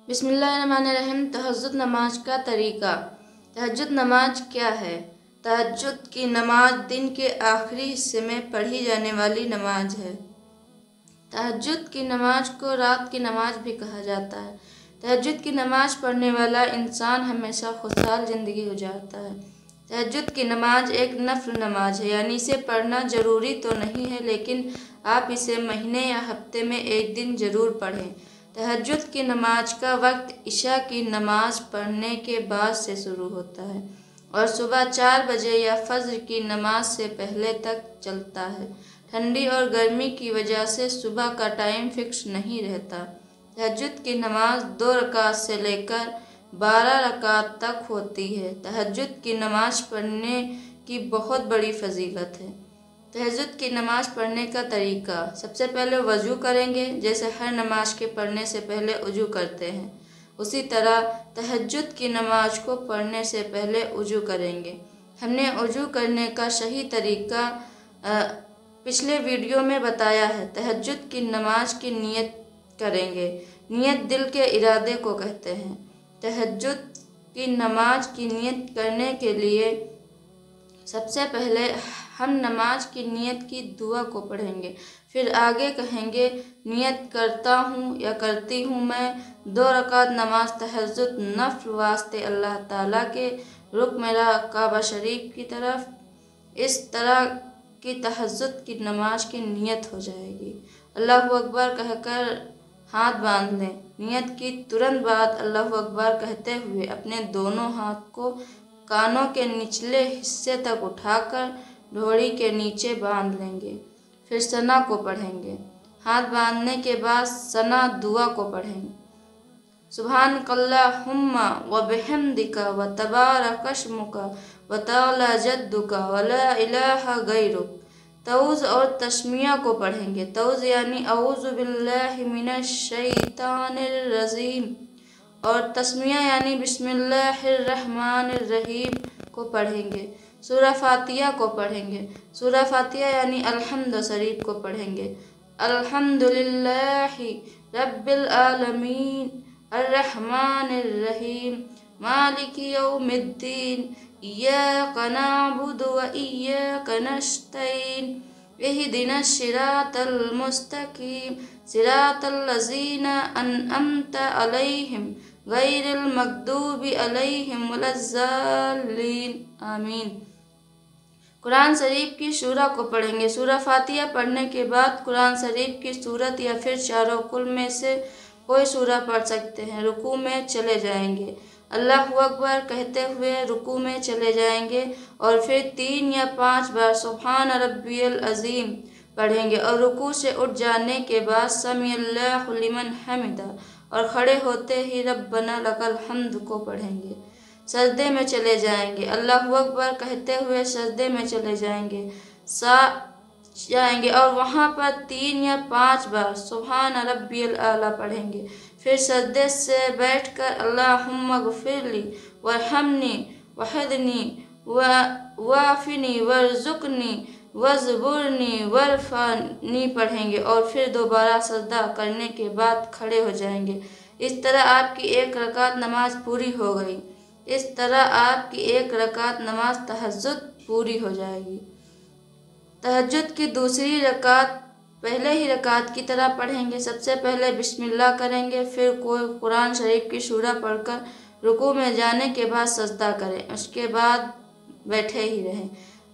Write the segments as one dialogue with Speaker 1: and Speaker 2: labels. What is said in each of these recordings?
Speaker 1: बिस्मिल्लाहिर्रहमानिर्रहीम। तहज्जुद नमाज का तरीका। तहज्जुद नमाज क्या है? तहज्जुद की नमाज दिन के आखिरी हिस्से में पढ़ी जाने वाली नमाज है। तहज्जुद की नमाज को रात की नमाज भी कहा जाता है। तहज्जुद की नमाज पढ़ने वाला इंसान हमेशा खुशहाल ज़िंदगी गुजारता है। तहज्जुद की नमाज एक नफल नमाज है, यानी इसे पढ़ना ज़रूरी तो नहीं है, लेकिन आप इसे महीने या हफ्ते में एक दिन ज़रूर पढ़ें। तहज्जुद की नमाज का वक्त इशा की नमाज पढ़ने के बाद से शुरू होता है और सुबह 4 बजे या फज्र की नमाज से पहले तक चलता है। ठंडी और गर्मी की वजह से सुबह का टाइम फिक्स नहीं रहता। तहज्जुद की नमाज 2 रकात से लेकर 12 रकात तक होती है। तहज्जुद की नमाज पढ़ने की बहुत बड़ी फजीलत है। तहज्जुद की नमाज पढ़ने का तरीका। सबसे पहले वज़ू करेंगे, जैसे हर नमाज के पढ़ने से पहले वज़ू करते हैं, उसी तरह तहज्जुद की नमाज को पढ़ने से पहले वज़ू करेंगे। हमने वज़ू करने का सही तरीका पिछले वीडियो में बताया है। तहज्जुद की नमाज की नियत करेंगे। नियत दिल के इरादे को कहते हैं। तहज्जुद की नमाज की नियत करने के लिए सबसे पहले हम नमाज की नियत की दुआ को पढ़ेंगे, फिर आगे कहेंगे नियत करता हूँ या करती हूँ मैं 2 रकात नमाज तहज्जुद नफल वास्ते अल्लाह ताला के, रुख मेरा काबा शरीफ की तरफ। इस तरह की तहज्जुद की नमाज की नियत हो जाएगी। अल्लाहु अकबर कहकर हाथ बांध लें। नियत की तुरंत बाद अल्लाहु अकबर कहते हुए अपने दोनों हाथ को कानों के निचले हिस्से तक उठाकर ढोड़ी के नीचे बांध लेंगे। फिर सना को पढ़ेंगे। हाथ बांधने के बाद सना दुआ को पढ़ेंगे। सुब्हानकल्लाहुम्मा व बिहम्दिका व तबारक अस्मुका व तआला जद्दुका व ला इलाहा गैरुक। तऊज़ और तस्मिया को पढ़ेंगे। तऊज़ यानी औज़ु बिल्लाहि मिनश शैतानिर रजीम और तस्मिया यानी बिस्मिल्लाहिर्रहमानिर्रहीम को पढ़ेंगे। सूरह फातिहा को पढ़ेंगे। सूरह फातिहा यानी अल्हम्द शरीफ को पढ़ेंगे। अल्हम्दुलिल्लाहि रब्बिल आलमीन अर्रहमानिर्रहीम मालिकि यौमिद्दीन इय्याका नअबुदु व इय्याका नस्तईन इहदिनस सिरातल मुस्तकीम सिरातल लज़ीना अनअमता अलैहिम गैरिल मग़दूबि अलैहिम वलज़्ज़ालिन आमीन। कुरान शरीफ की सूरह को पढ़ेंगे। सूरह फातिहा पढ़ने के बाद कुरान शरीफ की सूरत या फिर चारों कुल में से कोई सूरह पढ़ सकते हैं। रुकू में चले जाएंगे। अल्लाहु अकबर कहते हुए रुकू में चले जाएंगे और फिर 3 या 5 बार सुब्हान रब्बियल अज़ीम पढ़ेंगे और रुकू से उठ जाने के बाद समी अल्लाहु लिमन हमिदा और खड़े होते ही रब्बना लकल हम्द को पढ़ेंगे। सजदे में चले जाएंगे। अल्लाहु अकबर कहते हुए सजदे में चले जाएंगे और वहाँ पर 3 या 5 बार सुब्हान रब्बियल आला पढ़ेंगे। फिर सजदे से बैठकर अल्लाहुम्मा गफिरली वरहमनी वहदनी वाफिनी वर्जुकनी वज़बुरनी वरफ़नी पढ़ेंगे और फिर दोबारा सजदा करने के बाद खड़े हो जाएंगे। इस तरह आपकी 1 रकात नमाज पूरी हो गई। इस तरह आपकी 1 रकात नमाज तहज्जुद पूरी हो जाएगी। तहज्जुद की दूसरी रकात पहले ही रकात की तरह पढ़ेंगे। सबसे पहले बिस्मिल्लाह करेंगे, फिर कोई कुरान शरीफ की सूरह पढ़कर रुकू में जाने के बाद सजदा करें, उसके बाद बैठे ही रहें।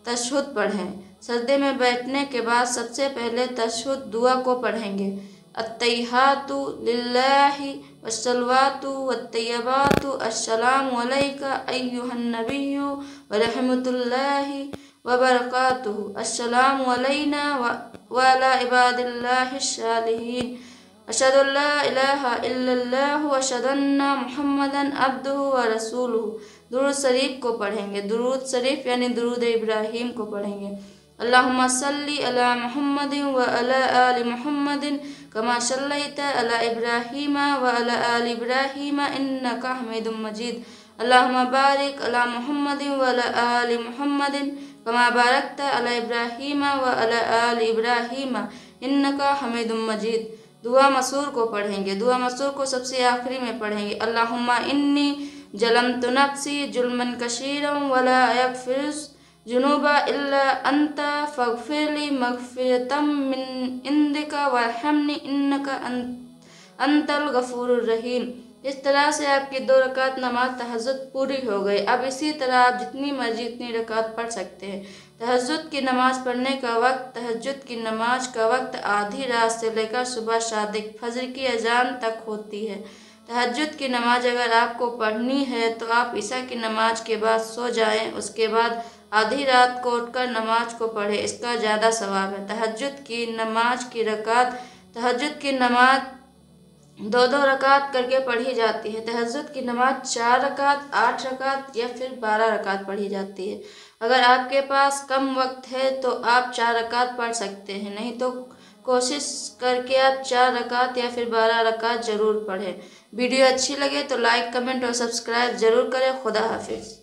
Speaker 1: तशहुद पढ़ें। सजदे में बैठने के बाद सबसे पहले तशहुद दुआ को पढ़ेंगे। अत्तहियातु लिल्लाहि वस्सलवातु वत्तय्यबातु अस्सलामु अलैका अय्युहन नबिय्यु व रहमतुल्लाहि व बरकातुहु अस्सलामु अलैना व अला इबादिल्लाहिश सालिहीन अशहदु अल्ला इलाहा इल्लल्लाहु व अशहदु अन्ना मुहम्मदन अब्दुहु व रसूलुहु। दुरूद शरीफ को पढ़ेंगे। दुरूद शरीफ यानी दुरूद इब्राहीम को पढ़ेंगे। अल्लाहुम्मा सल्ली अला मुहम्मदिन व अला आलि मुहम्मदिन कमा सल्लैता अला इब्राहीम व अला आलि इब्राहीम इन्नका हमीदुम मजीद। अल्लाहुम्मा बारिक अला मुहम्मदिन व अला आलि मुहम्मदिन कमा बारकता अला इब्राहीम व अला आलि इब्राहीम इन्नका हमीदुम मजीद। दुआ मसूर को पढ़ेंगे। दुआ मसूर को सबसे आखिरी में पढ़ेंगे। अल्लाहुम्मा इन्नी जलमतु नफ्सी जुल्मन कसीरन वला यगफिरुज जुनूबा इल्ला अंता फगफिरली मगफिरतम मिन इंदिका वरहमनी इन्नका अंतल गफूरुर रहीम। इस तरह से आपकी 2 रकात नमाज तहज्जुद पूरी हो गई। अब इसी तरह आप जितनी मर्जी इतनी रकात पढ़ सकते हैं। तहज्जुद की नमाज पढ़ने का वक्त, तहज्जुद की नमाज का वक्त आधी रात से लेकर सुबह सादिक फजर की अजान तक होती है। तहज्जुद की नमाज अगर आपको पढ़नी है तो आप ईशा की नमाज के बाद सो जाएं, उसके बाद आधी रात को उठकर नमाज को पढ़ें, इसका ज़्यादा सवाब है। तहज्जुद की नमाज की रकात, तहज्जुद की नमाज 2-2 रकात करके पढ़ी जाती है। तहज्जुद की नमाज 4 रकात, 8 रकात या फिर 12 रकात पढ़ी जाती है। अगर आपके पास कम वक्त है तो आप 4 रकात पढ़ सकते हैं, नहीं तो कोशिश करके आप 4 रकात या फिर 12 रकात ज़रूर पढ़ें। वीडियो अच्छी लगे तो लाइक, कमेंट और सब्सक्राइब ज़रूर करें। खुदा हाफिज़।